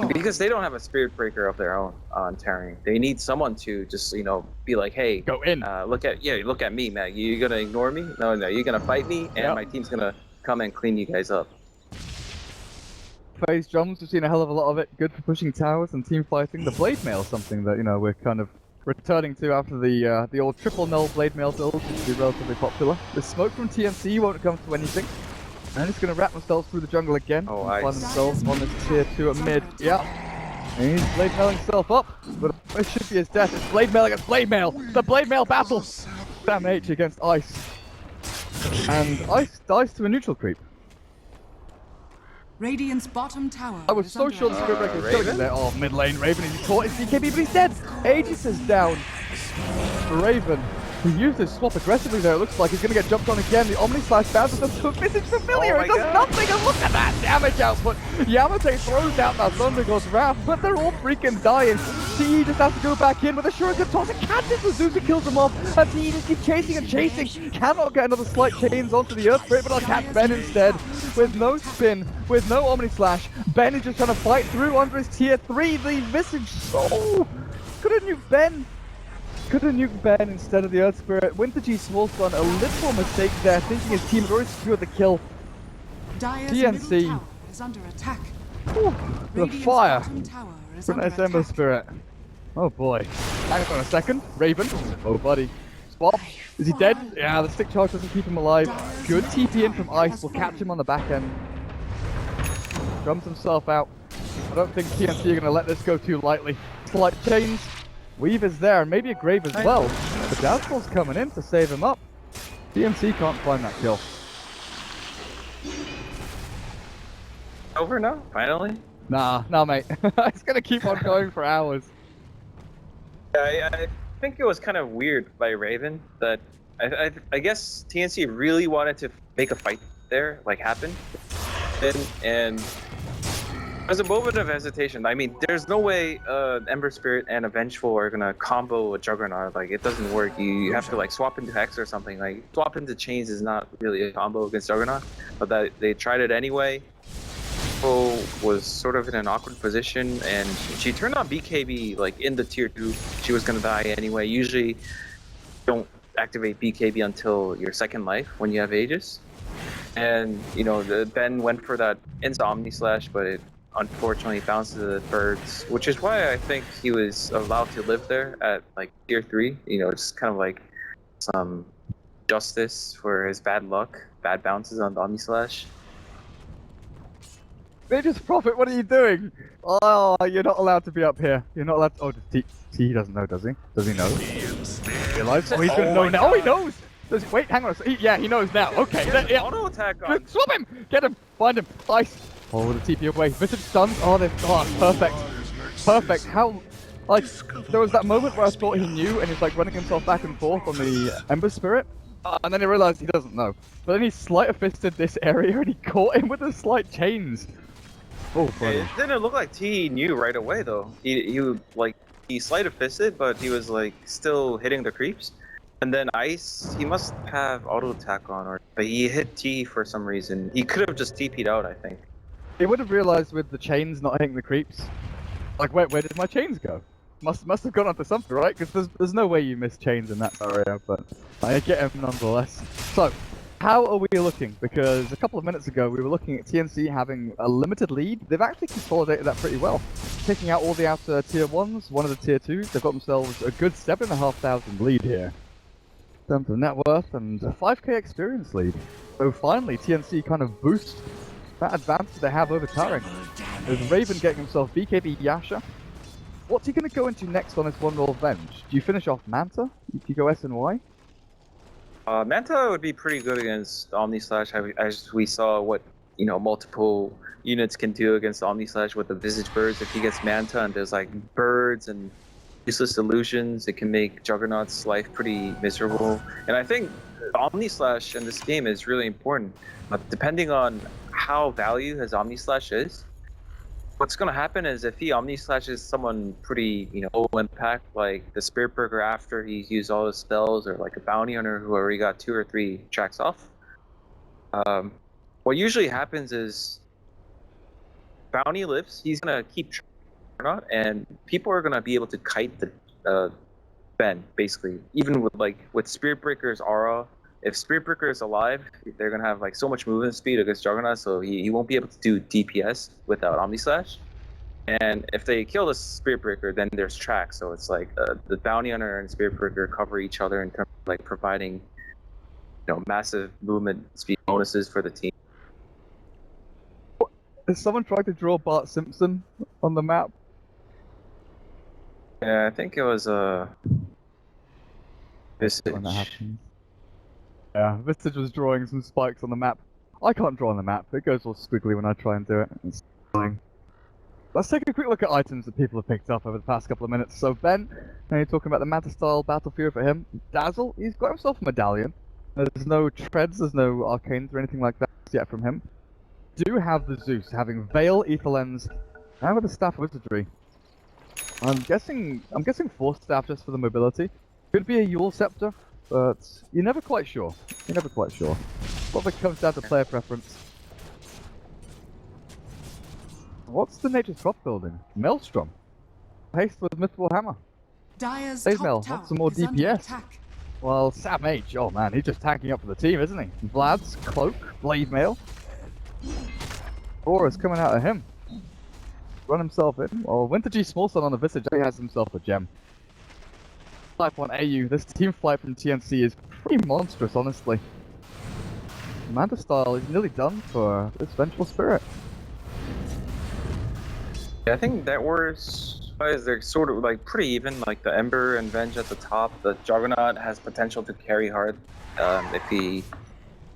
[SPEAKER 4] because they don't have a Spirit Breaker of their own on Terran. They need someone to just, you know, be like, hey,
[SPEAKER 3] go in.
[SPEAKER 4] Look at me, man. You gonna ignore me? No, you're gonna fight me, and my team's gonna come and clean you guys up.
[SPEAKER 3] Phase drums, we've seen a hell of a lot of it. Good for pushing towers and team fighting. The Blade Mail is something that, you know, we're kind of returning to after the old triple null Blade Mail build, which will be relatively popular. The smoke from TNC won't come to anything. And it's going to wrap themselves through the jungle again.
[SPEAKER 4] Oh,
[SPEAKER 3] and find themselves on this tier 2 at mid. Yeah. And he's Blade Mailing himself up. But it should be his death. It's Blade Mail against Blade Mail. The Blade Mail battle. Damn H against Ice. And Ice dies to a neutral creep.
[SPEAKER 1] Radiant's bottom tower.
[SPEAKER 3] I was so sure the Spirit Breaker was killing him there. Oh, mid lane, Raven, he's caught his DKB, but he's dead! Aegis is down. Raven, he used his swap aggressively there, it looks like he's gonna get jumped on again. The Omni Slash bounces up to a Visage Familiar, it does nothing, and look at that damage output! Yamate throws out that Thunder God's Wrath, but they're all freaking dying. TE just has to go back in with Assurance of Toss, and catches the Zeus and kills him off, and TE just keeps chasing and chasing. Cannot get another slight chains onto the Earth Spirit, but I'll catch Ben instead. With no spin, with no Omni Slash, Ben is just trying to fight through under his tier 3. The Visage Soul! Could have nuked Ben. Could have nuked Ben instead of the Earth Spirit. Winter G Small Stun, a little mistake there, thinking his team had already secured the kill. TNC
[SPEAKER 1] is under attack.
[SPEAKER 3] Ooh, the fire
[SPEAKER 1] From
[SPEAKER 3] from Ember Spirit. Oh boy. Hang on a second. Raven. Oh buddy. Swap. Is he dead? Yeah, the stick charge doesn't keep him alive. Good TP in from Ice. Will catch him on the back end. Drums himself out. I don't think TNC are going to let this go too lightly. Slight chains. Weave is there, and maybe a Grave as well. But Dazzle's coming in to save him up. TNC can't find that kill.
[SPEAKER 4] Over now? Finally?
[SPEAKER 3] Nah, mate. It's going to keep on going for hours.
[SPEAKER 4] I think it was kind of weird by Raven that I guess TNC really wanted to make a fight there, like, happen. And there's a moment of hesitation. I mean, there's no way Ember Spirit and a Vengeful are gonna combo a Juggernaut. Like, it doesn't work. You have to, like, swap into Hex or something. Like, swap into Chains is not really a combo against Juggernaut, but that they tried it anyway. Was sort of in an awkward position, and she turned on BKB like in the tier 2. She was gonna die anyway. Usually you don't activate BKB until your second life when you have Aegis. And you know, Ben went for that Omni Slash, but it unfortunately bounced to the birds, which is why I think he was allowed to live there at like tier 3. You know, it's kind of like some justice for his bad luck, bad bounces on the Omni Slash.
[SPEAKER 3] Nature's Prophet, what are you doing? Oh, you're not allowed to be up here. You're not allowed to... Oh, he doesn't know, does he? Does he know? Realize? Oh, he's gonna know now. Oh, he knows! Wait, hang on. Yeah, he knows now. Okay. Yeah.
[SPEAKER 4] Auto attack on.
[SPEAKER 3] Swap him! Get him! Find him! Nice! Oh, the TP away. Visage stunned. Oh, perfect. Perfect. How... Like, there was that moment where I thought he knew and he's like running himself back and forth on the Ember Spirit. And then he realized he doesn't know. But then he sleight-of-fisted this area and he caught him with the slight chains. Oh, funny.
[SPEAKER 4] It didn't look like T knew right away though. He sleight-of-fisted, but he was like still hitting the creeps. And then Ice, he must have auto attack on, but he hit T for some reason. He could have just TP'd out, I think.
[SPEAKER 3] He would have realized with the chains not hitting the creeps. Like, wait, where did my chains go? Must have gone onto something, right? Because there's no way you miss chains in that area, but I get him nonetheless. So, how are we looking? Because a couple of minutes ago we were looking at TNC having a limited lead. They've actually consolidated that pretty well. Taking out all the outer tier 1s, one of the tier 2s, they've got themselves a good 7,500 lead here. In terms of net worth and a 5k experience lead. So finally TNC kind of boost that advantage they have over Taring. There's Raven getting himself BKB Yasha. What's he going to go into next on this one roll Venge? Do you finish off Manta? Do you go S and Y?
[SPEAKER 4] Manta would be pretty good against Omni Slash, as we saw what multiple units can do against Omni Slash with the Visage Birds. If he gets Manta and there's like birds and useless illusions, it can make Juggernaut's life pretty miserable. And I think Omni Slash in this game is really important. Depending on how value his Omni Slash is, what's going to happen is if he Omni Slashes someone pretty, low impact, like the Spirit Burger after he's used all his spells, or like a Bounty Hunter who already got 2 or 3 tracks off, what usually happens is Bounty lives, he's going to keep Juggernaut, and people are going to be able to kite the Ben, basically. Even with Spirit Breaker's aura, if Spirit Breaker is alive, they're gonna have like so much movement speed against Juggernaut, so he won't be able to do DPS without Omni Slash. And if they kill the Spirit Breaker, then there's track. So it's like the Bounty Hunter and Spirit Breaker cover each other in terms of like providing, massive movement speed bonuses for the team.
[SPEAKER 3] Has someone tried to draw Bart Simpson on the map?
[SPEAKER 4] Yeah, I think it was Visage.
[SPEAKER 3] When that happened. Yeah, Visage was drawing some spikes on the map. I can't draw on the map. It goes all squiggly when I try and do it. It's annoying. Let's take a quick look at items that people have picked up over the past couple of minutes. So Ben, now you're talking about the Manta style Battle Fury for him. Dazzle, he's got himself a medallion. There's no treads, there's no arcanes or anything like that yet from him. Do have the Zeus, having Veil, Ether Lens, and with the Staff of Wizardry. I'm guessing Force Staff just for the mobility. Could be a Yule Scepter, but you're never quite sure. You're never quite sure. A lot of it comes down to player preference. What's the Nature's Crop building? Maelstrom. Haste with Mythical Hammer.
[SPEAKER 1] Dire's
[SPEAKER 3] Hey
[SPEAKER 1] top
[SPEAKER 3] Mel,
[SPEAKER 1] tower
[SPEAKER 3] what's some more
[SPEAKER 1] is under
[SPEAKER 3] DPS?
[SPEAKER 1] attack.
[SPEAKER 3] Well, Sam H, oh man, he's just tanking up for the team, isn't he? Vlad's Cloak, Blade Mail. Aura's coming out of him. Run himself in. Well, Winter G Small Sun on the Visage, he has himself a gem. Type 1 AU, this team fight from TNC is pretty monstrous, honestly. Manta style is nearly done for this Vengeful Spirit.
[SPEAKER 4] Yeah, I think that was they're sort of like pretty even, like the Ember and Venge at the top. The Juggernaut has potential to carry hard if he...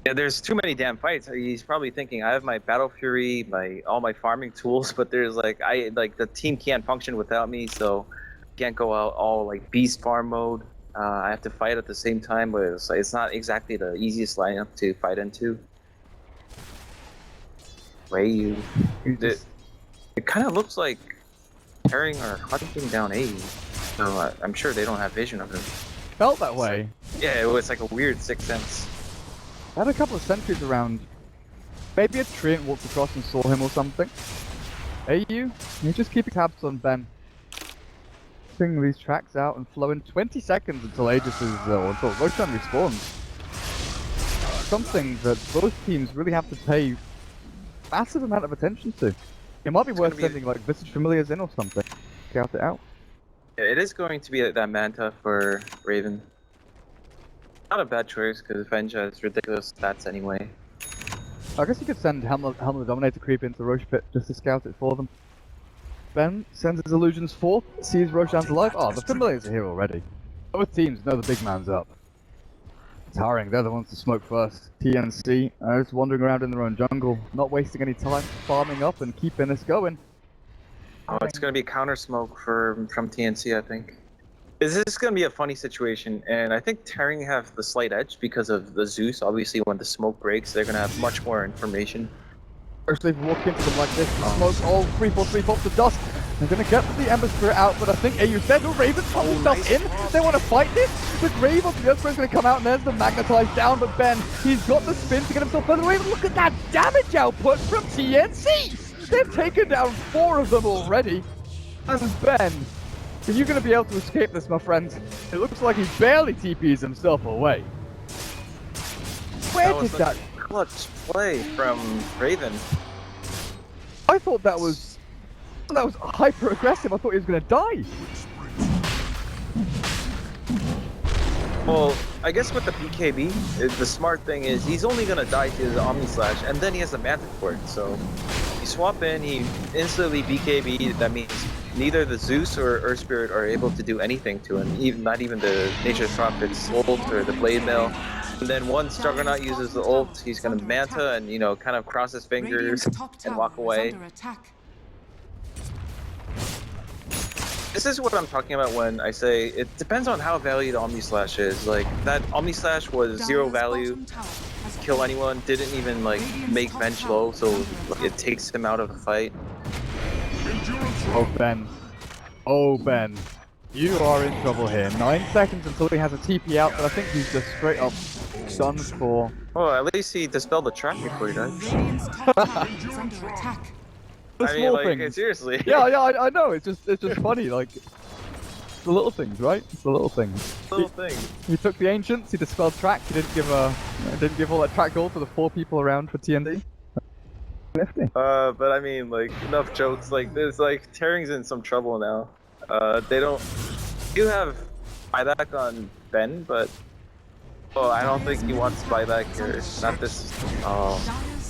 [SPEAKER 4] Yeah, there's too many damn fights. He's probably thinking, I have my Battle Fury, all my farming tools, but there's the team can't function without me, so can't go out all like beast farm mode. I have to fight at the same time, but it's not exactly the easiest lineup to fight into. It kind of looks like Herring are hunting down A, so I'm sure they don't have vision of him.
[SPEAKER 3] Felt that way.
[SPEAKER 4] Yeah, it was like a weird sixth sense.
[SPEAKER 3] I had a couple of sentries around. Maybe a treant walked across and saw him or something. AU, you just keep tabs on Ben. Ping these tracks out and flow in 20 seconds until Aegis is, until Roshan respawns. Something that both teams really have to pay massive amount of attention to. It might be worth sending like Visage Familiars in or something. Scout it out.
[SPEAKER 4] Yeah, it is going to be that Manta for Raven. Not a bad choice because Venge has ridiculous stats anyway.
[SPEAKER 3] I guess you could send Helmet the Dominator creep into Roche Pit just to scout it for them. Ben sends his illusions forth, sees Roshan's alive. Oh, the familiars are here already. Both teams know the big man's up. Towering, they're the ones to smoke first. TNC are just wandering around in their own jungle, not wasting any time, farming up and keeping this going.
[SPEAKER 4] Oh, it's gonna be counter smoke from TNC, I think. This is gonna be a funny situation, and I think Tearing have the slight edge because of the Zeus. Obviously, when the smoke breaks, they're gonna have much more information.
[SPEAKER 3] Especially if you walk into them like this, smoke all 3-4-3 pops of dust. They're gonna get the Ember Spirit out, but I think AU said, oh, Raven's popped himself in. They want to fight this. With Raven, the Earthquake's gonna come out, and there's the Magnetized down, but Ben, he's got the spin to get himself further away. But look at that damage output from TNC! They've taken down 4 of them already. And Ben, are you gonna be able to escape this, my friend? It looks like he barely TPs himself away. Where did that...
[SPEAKER 4] clutch play from Raven.
[SPEAKER 3] I thought that was hyper aggressive. I thought he was gonna die.
[SPEAKER 4] Well, I guess with the BKB, the smart thing is he's only gonna die to the Omni Slash, and then he has a Mantic for it. So you swap in, he instantly BKB. That means neither the Zeus or Earth Spirit are able to do anything to him. Not even the Nature's Prophet's ult or the Blade Mail. And then once Juggernaut uses the ult, he's gonna Manta and, you know, kind of cross his fingers and walk away. This is what I'm talking about when I say it depends on how valued Omni Slash is. Like, that Omni Slash was 0 value, kill anyone, didn't even like make bench low, so it takes him out of the fight.
[SPEAKER 3] Oh Ben. Oh Ben. You are in trouble here. 9 seconds until he has a TP out, but I think he's just straight up done for.
[SPEAKER 4] Oh, at least he dispelled the trap before he died.
[SPEAKER 3] The
[SPEAKER 4] I mean,
[SPEAKER 3] small
[SPEAKER 4] like,
[SPEAKER 3] things.
[SPEAKER 4] seriously.
[SPEAKER 3] Yeah, I know. It's just funny. Like, it's the little things, right? It's the little things.
[SPEAKER 4] Little thing.
[SPEAKER 3] He took the ancients. He dispelled track. He didn't give all that track gold to the 4 people around for TND. Nifty.
[SPEAKER 4] But I mean, like, enough jokes. Like, there's like Tearing's in some trouble now. They do have buyback on Ben, but I don't think he wants buyback here. Not this.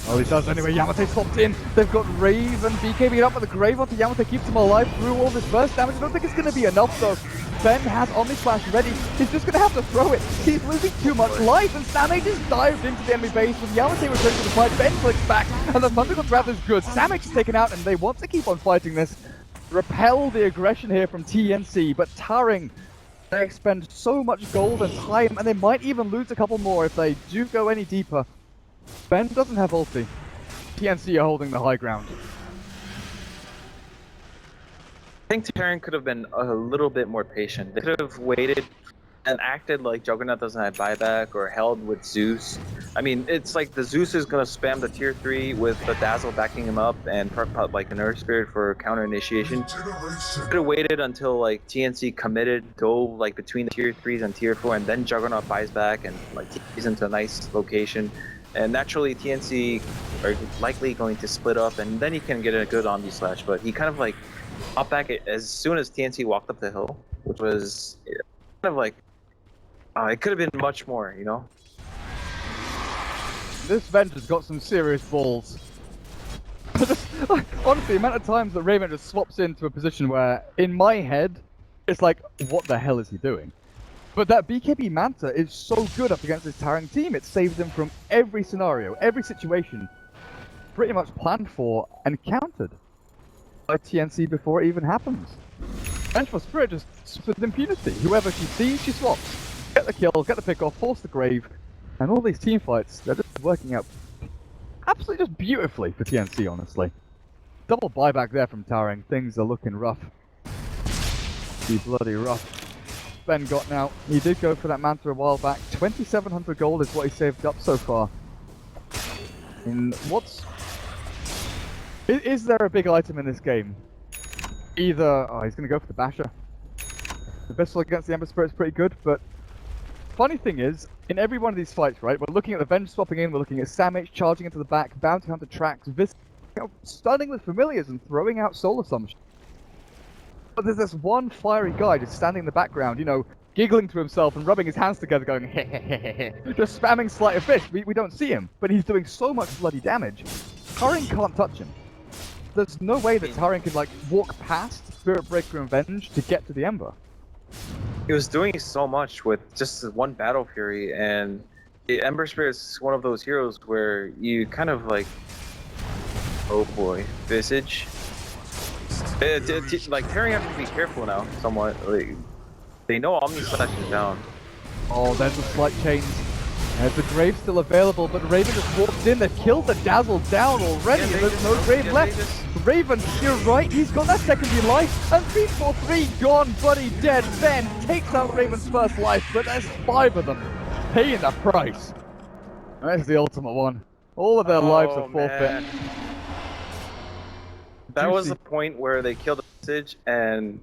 [SPEAKER 3] Oh, he does anyway. Yamate swapped in. They've got Raven BKB'd up with the Grave onto Yamate, keeps him alive through all this burst damage. I don't think it's going to be enough though. Ben has Omni Slash ready. He's just going to have to throw it. He's losing too much life, and Sammy just dived into the enemy base with Yamate returning to the fight. Ben clicks back, and the Thunder God's Wrath is good. Sammy is taken out, and they want to keep on fighting this. Repel the aggression here from TNC, but Taring, they expend so much gold and time, and they might even lose a couple more if they do go any deeper. Ben doesn't have ulti. TNC are holding the high ground.
[SPEAKER 4] I think Tearing could have been a little bit more patient. They could have waited and acted like Juggernaut doesn't have buyback or held with Zeus. I mean, it's like the Zeus is gonna spam the tier 3 with the Dazzle backing him up and like an Earth Spirit for counter initiation. Could have waited until like TNC committed, go like between the tier 3s and tier 4, and then Juggernaut buys back and like he's into a nice location. And naturally TNC are likely going to split up, and then he can get a good Omni Slash, but he kind of like popped back as soon as TNC walked up the hill, which was kind of like it could have been much more, you know?
[SPEAKER 3] This Vengeance got some serious balls. Honestly, the amount of times that Raven just swaps into a position where, in my head, it's like, what the hell is he doing? But that BKB Manta is so good up against this Taring team, it saves him from every scenario, every situation, pretty much planned for and countered by TNC before it even happens. Vengeful Spirit just with impunity. Whoever she sees, she swaps. Get the kill, get the pick off, force the grave, and all these team fights, they're just working out absolutely just beautifully for TNC, honestly. Double buyback there from Taring, things are looking rough. Be bloody rough. Ben got now, he did go for that Manta a while back, 2700 gold is what he saved up so far. In what's... Is there a big item in this game? Either, he's going to go for the Basher. The Bissell against the Ember Spirit is pretty good, but funny thing is, in every one of these fights, right, we're looking at the Venge swapping in, we're looking at Samich charging into the back, Bounty Hunter tracks, stunning with familiars and throwing out soul assumptions. But there's this one fiery guy just standing in the background, you know, giggling to himself and rubbing his hands together, going hehehehe, just spamming sleight of fist. We don't see him, but he's doing so much bloody damage. Taring can't touch him. There's no way that Taring can like walk past Spirit Breaker and Venge to get to the Ember.
[SPEAKER 4] He was doing so much with just one Battle Fury, and the Ember Spirit is one of those heroes where you kind of like, oh boy, Visage. Like Taring has to be careful now, somewhat. Like, they know Omni Slash is down.
[SPEAKER 3] Oh, there's a slight change. There's the Grave still available, but Raven just walked in. They've killed the Dazzle down already, and there's no Grave left. Raven, you're right, he's got that secondary life, and 343 gone, buddy dead. Ben takes out Raven's first life, but there's 5 of them paying the price. There's the ultimate one. All of their lives are forfeit.
[SPEAKER 4] Man. That was the point where they killed the Visage, and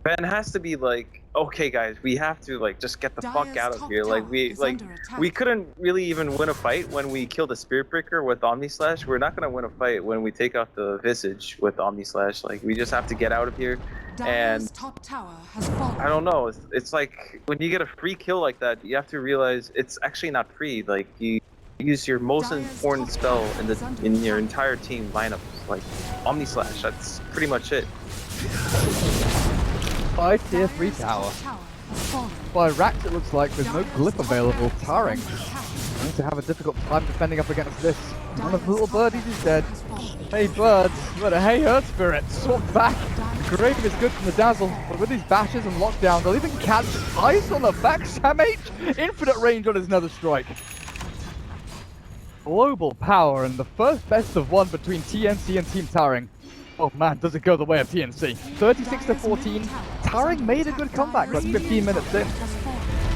[SPEAKER 4] Ben has to be like, okay guys, we have to like just get the fuck out of here. Like we couldn't really even win a fight when we killed the Spirit Breaker with Omni Slash. We're not gonna win a fight when we take out the Visage with Omni Slash. Like we just have to get out of here. And
[SPEAKER 1] top tower has fallen.
[SPEAKER 4] I don't know. It's like when you get a free kill like that, you have to realize it's actually not free. Like you use your most important spell in your entire team lineup, like Omni Slash. That's pretty much it.
[SPEAKER 3] By tier 3 tower. By Rax it looks like there's no glyph available. Taring going to have a difficult time defending up against this. One of the little birdies is dead. Hey birds, but a hey Earth Spirit, swap back. Grave is good from the Dazzle, but with these bashes and lockdown, they'll even catch ice on the back. Sam H, infinite range on his Nether Strike. Global power and the first best of one between TNC and Team Taring. Oh man, does it go the way of TNC? 36-14. Taring made a good comeback, like 15 minutes in,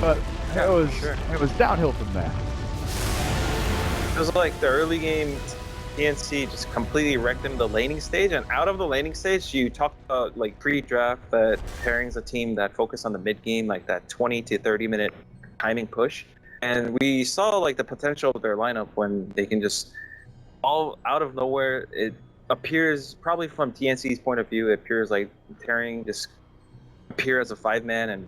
[SPEAKER 3] but it was downhill from there.
[SPEAKER 4] It was like the early game, TNC just completely wrecked them the laning stage, and out of the laning stage, you talked about like pre-draft that Taring's a team that focused on the mid game, like that 20 to 30 minute timing push, and we saw like the potential of their lineup when they can just all out of nowhere. It appears, probably from TNC's point of view, it appears like Taring just appear as a 5-man and